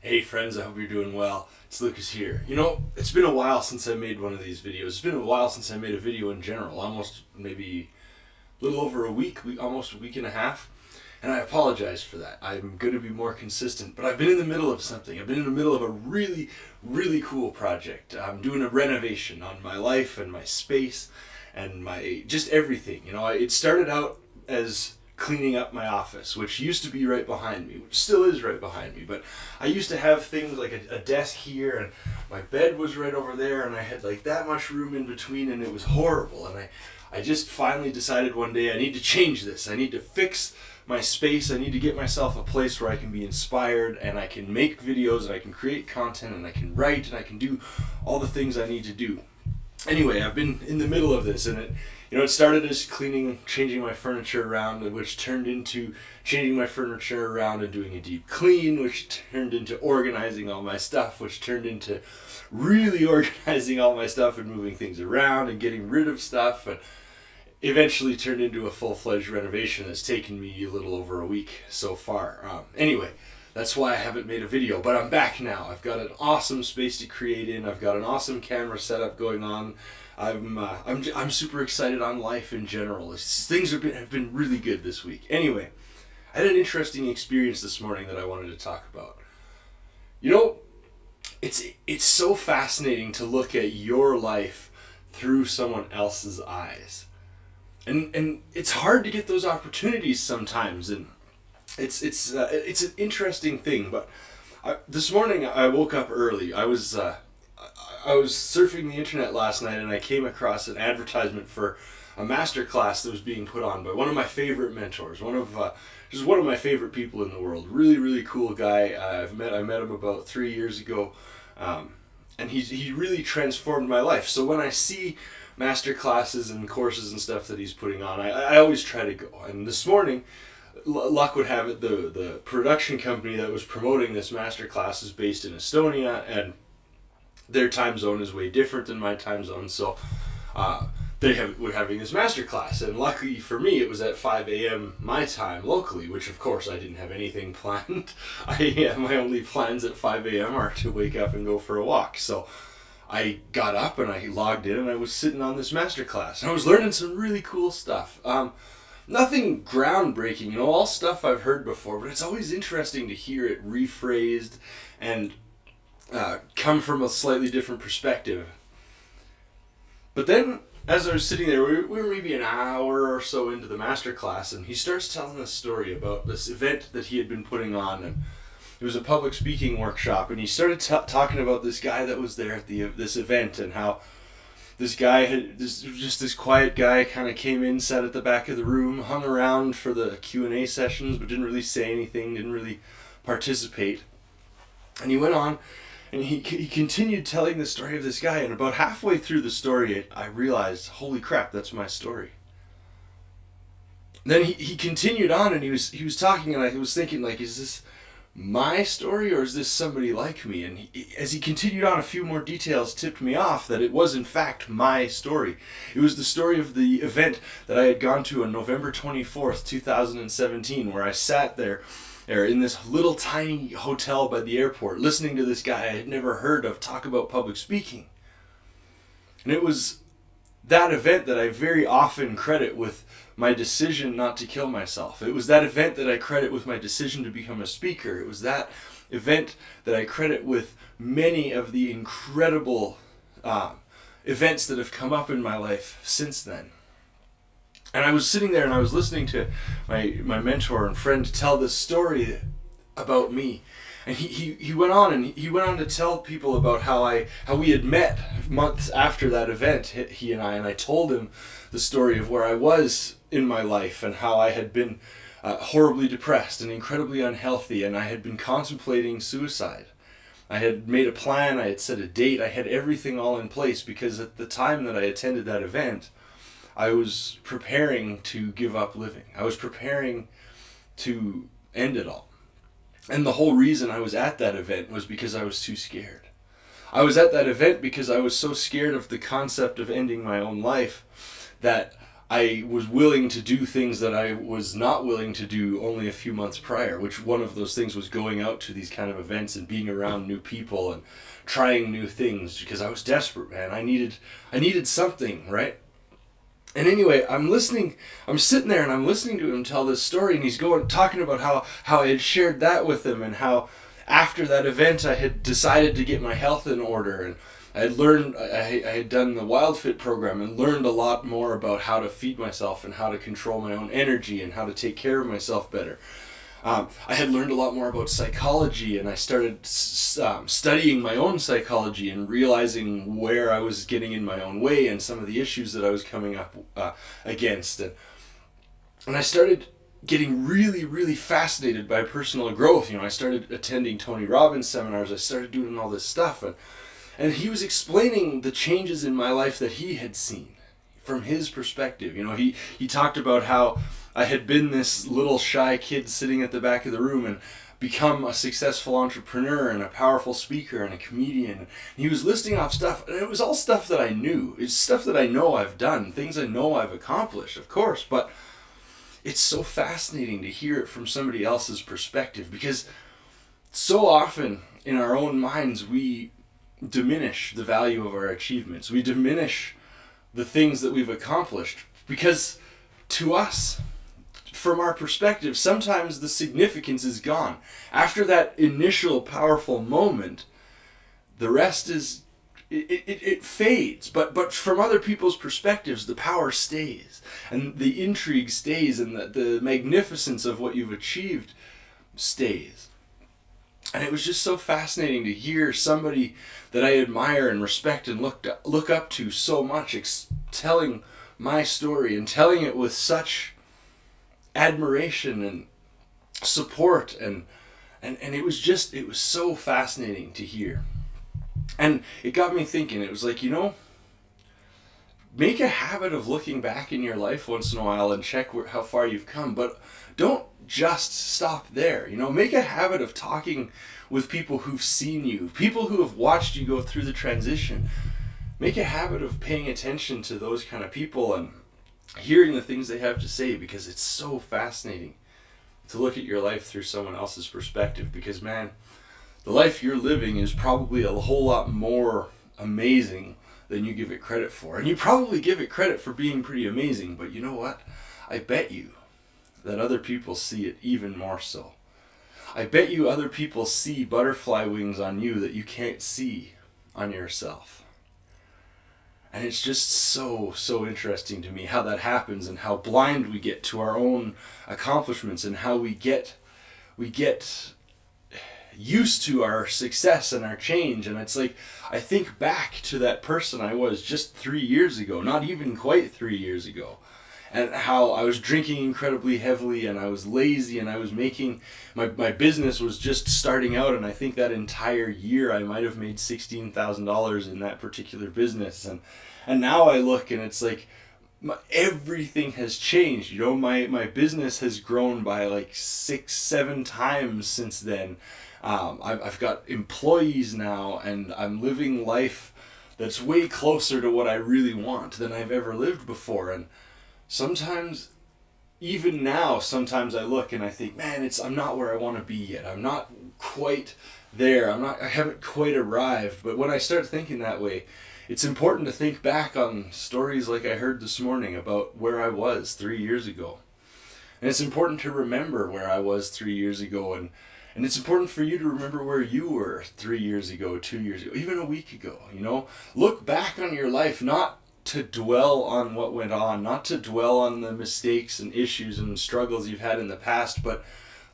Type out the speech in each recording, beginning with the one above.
Hey friends, I hope you're doing well. It's Lucas here. You know, it's been a while since I made one of these videos. It's been a while since I made a video in general. Almost maybe a little over a week, almost a week and a half. And I apologize for that. I'm going to be more consistent. But I've been in the middle of something. I've been in the middle of a really, really cool project. I'm doing a renovation on my life and my space and my just everything. You know, it started out as cleaning up my office, which used to be right behind me, which still is right behind me, but I used to have things like a desk here, and my bed was right over there, and I had like that much room in between, and it was horrible. And I just finally decided one day I need to change this. I need to fix my space. I need to get myself a place where I can be inspired, and I can make videos, and I can create content, and I can write, and I can do all the things I need to do. Anyway, I've been in the middle of this, and it started as changing my furniture around, which turned into changing my furniture around and doing a deep clean, which turned into organizing all my stuff, which turned into really organizing all my stuff and moving things around and getting rid of stuff, and eventually turned into a full-fledged renovation that's taken me a little over a week so far. Anyway, that's why I haven't made a video, but I'm back now. I've got an awesome space to create in. I've got an awesome camera setup going on. I'm super excited on life in general. Things have been really good this week. Anyway, I had an interesting experience this morning that I wanted to talk about. You know, it's so fascinating to look at your life through someone else's eyes, and it's hard to get those opportunities sometimes, and it's an interesting thing. But this morning I woke up early. I was surfing the internet last night, and I came across an advertisement for a masterclass that was being put on by one of my favorite mentors, one of my favorite people in the world. Really, really cool guy. I met him about 3 years ago, and he really transformed my life. So when I see master classes and courses and stuff that he's putting on, I always try to go. And this morning, luck would have it, the production company that was promoting this master class is based in Estonia, and their time zone is way different than my time zone, so we're having this master class, and luckily for me it was at 5 a.m. my time locally, which of course I didn't have anything planned. My only plans at 5 a.m. are to wake up and go for a walk. So I got up and I logged in, and I was sitting on this master class, and I was learning some really cool stuff. Nothing groundbreaking, all stuff I've heard before, but it's always interesting to hear it rephrased and come from a slightly different perspective. But then, as I was sitting there, we were maybe an hour or so into the masterclass, and he starts telling a story about this event that he had been putting on, and it was a public speaking workshop, and he started talking about this guy that was there at this event, and how this guy this quiet guy kind of came in, sat at the back of the room, hung around for the Q&A sessions, but didn't really say anything, didn't really participate. And he went on, and he continued telling the story of this guy, and about halfway through the story, I realized, holy crap, that's my story. Then he continued on, and he was talking, and I was thinking, like, is this my story, or is this somebody like me? And as he continued on, a few more details tipped me off that it was in fact my story. It was the story of the event that I had gone to on November 24th, 2017, where I sat there in this little tiny hotel by the airport, listening to this guy I had never heard of talk about public speaking. And it was that event that I very often credit with my decision not to kill myself. It was that event that I credit with my decision to become a speaker. It was that event that I credit with many of the incredible events that have come up in my life since then. And I was sitting there and I was listening to my mentor and friend tell this story about me. And he went on to tell people about how we had met months after that event, he and I told him the story of where I was in my life and how I had been horribly depressed and incredibly unhealthy, and I had been contemplating suicide. I had made a plan, I had set a date, I had everything all in place, because at the time that I attended that event, I was preparing to give up living. I was preparing to end it all. And the whole reason I was at that event was because I was too scared. I was at that event because I was so scared of the concept of ending my own life that I was willing to do things that I was not willing to do only a few months prior, which one of those things was going out to these kind of events and being around new people and trying new things, because I was desperate, man. I needed something, right? And anyway, I'm sitting there and I'm listening to him tell this story, and he's talking about how I had shared that with him, and how after that event I had decided to get my health in order, and I had done the Wild Fit program and learned a lot more about how to feed myself and how to control my own energy and how to take care of myself better. I had learned a lot more about psychology, and I started studying my own psychology and realizing where I was getting in my own way and some of the issues that I was coming up against. And I started getting really, really fascinated by personal growth. I started attending Tony Robbins seminars. I started doing all this stuff. And he was explaining the changes in my life that he had seen from his perspective. He talked about how I had been this little shy kid sitting at the back of the room and become a successful entrepreneur and a powerful speaker and a comedian. And he was listing off stuff, and it was all stuff that I knew. It's stuff that I know I've done, things I know I've accomplished, of course, but it's so fascinating to hear it from somebody else's perspective, because so often in our own minds we diminish the value of our achievements. We diminish the things that we've accomplished, because to us, from our perspective, sometimes the significance is gone. After that initial powerful moment, the rest is, it fades. But from other people's perspectives, the power stays, and the intrigue stays, and the magnificence of what you've achieved stays. And it was just so fascinating to hear somebody that I admire and respect and look up to so much telling my story, and telling it with such admiration and support, and it was so fascinating to hear. And it got me thinking. It was like, make a habit of looking back in your life once in a while and check how far you've come, but don't just stop there. Make a habit of talking with people who've seen you, people who have watched you go through the transition. Make a habit of paying attention to those kind of people and hearing the things they have to say, because it's so fascinating to look at your life through someone else's perspective. Because, man, the life you're living is probably a whole lot more amazing than you give it credit for. And you probably give it credit for being pretty amazing, but you know what? I bet you that other people see it even more so. I bet you other people see butterfly wings on you that you can't see on yourself. And it's just so interesting to me how that happens, and how blind we get to our own accomplishments, and how we get used to our success and our change. And it's like, I think back to that person I was just 3 years ago, not even quite 3 years ago, and how I was drinking incredibly heavily, and I was lazy, and I was making, my business was just starting out, and I think that entire year I might have made $16,000 in that particular business. And now I look, and it's like, everything has changed. My business has grown by like 6-7 times since then. I've got employees now, and I'm living life that's way closer to what I really want than I've ever lived before. And sometimes, even now, sometimes I look and I think, man, I'm not where I want to be yet. I'm not quite there. I haven't quite arrived. But when I start thinking that way, it's important to think back on stories like I heard this morning about where I was 3 years ago. And it's important to remember where I was 3 years ago, and it's important for you to remember where you were 3 years ago, 2 years ago, even a week ago. Look back on your life, not to dwell on what went on, not to dwell on the mistakes and issues and struggles you've had in the past, but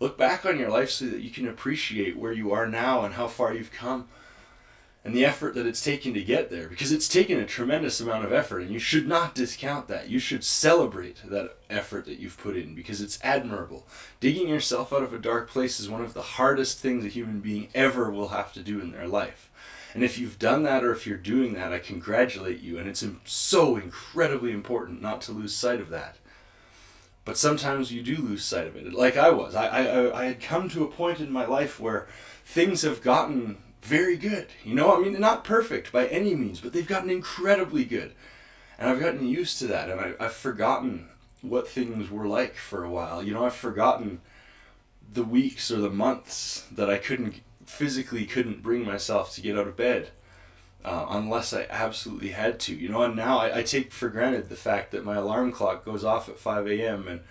look back on your life so that you can appreciate where you are now and how far you've come, and the effort that it's taken to get there, because it's taken a tremendous amount of effort, and you should not discount that. You should celebrate that effort that you've put in, because it's admirable. Digging yourself out of a dark place is one of the hardest things a human being ever will have to do in their life. And if you've done that, or if you're doing that, I congratulate you, and it's so incredibly important not to lose sight of that. But sometimes you do lose sight of it, like I was. I had come to a point in my life where things have gotten very good. Not perfect by any means, but they've gotten incredibly good. And I've gotten used to that, and I've forgotten what things were like for a while. You know, I've forgotten the weeks or the months that I physically couldn't bring myself to get out of bed unless I absolutely had to. You know, and now I take for granted the fact that my alarm clock goes off at 5 a.m. and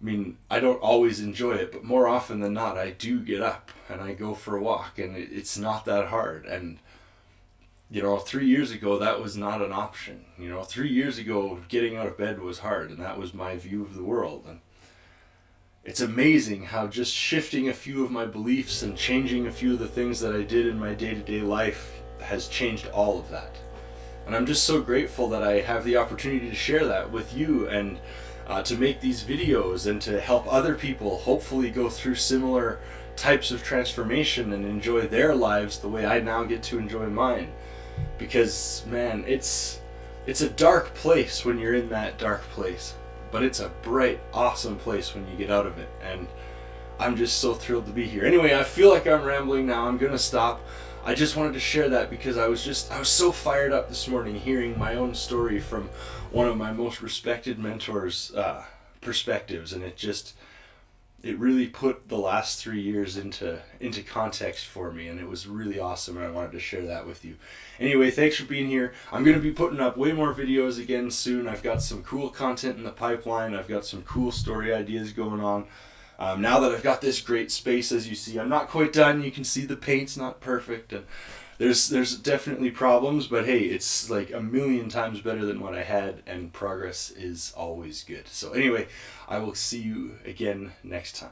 I mean, I don't always enjoy it, but more often than not, I do get up and I go for a walk, and it's not that hard. And, you know, 3 years ago, that was not an option. You know, 3 years ago, getting out of bed was hard, and that was my view of the world. And it's amazing how just shifting a few of my beliefs and changing a few of the things that I did in my day-to-day life has changed all of that. And I'm just so grateful that I have the opportunity to share that with you, and to make these videos and to help other people hopefully go through similar types of transformation and enjoy their lives the way I now get to enjoy mine. Because, man, it's a dark place when you're in that dark place, but it's a bright, awesome place when you get out of it. And I'm just so thrilled to be here. Anyway, I feel like I'm rambling now. I'm gonna stop. I just wanted to share that because I was so fired up this morning hearing my own story from one of my most respected mentors' perspectives, and it really put the last 3 years into context for me, and it was really awesome, and I wanted to share that with you. Anyway, thanks for being here. I'm going to be putting up way more videos again soon. I've got some cool content in the pipeline. I've got some cool story ideas going on. Now that I've got this great space, as you see, I'm not quite done. You can see the paint's not perfect, and there's definitely problems, but hey, it's like a million times better than what I had, and progress is always good. So anyway, I will see you again next time.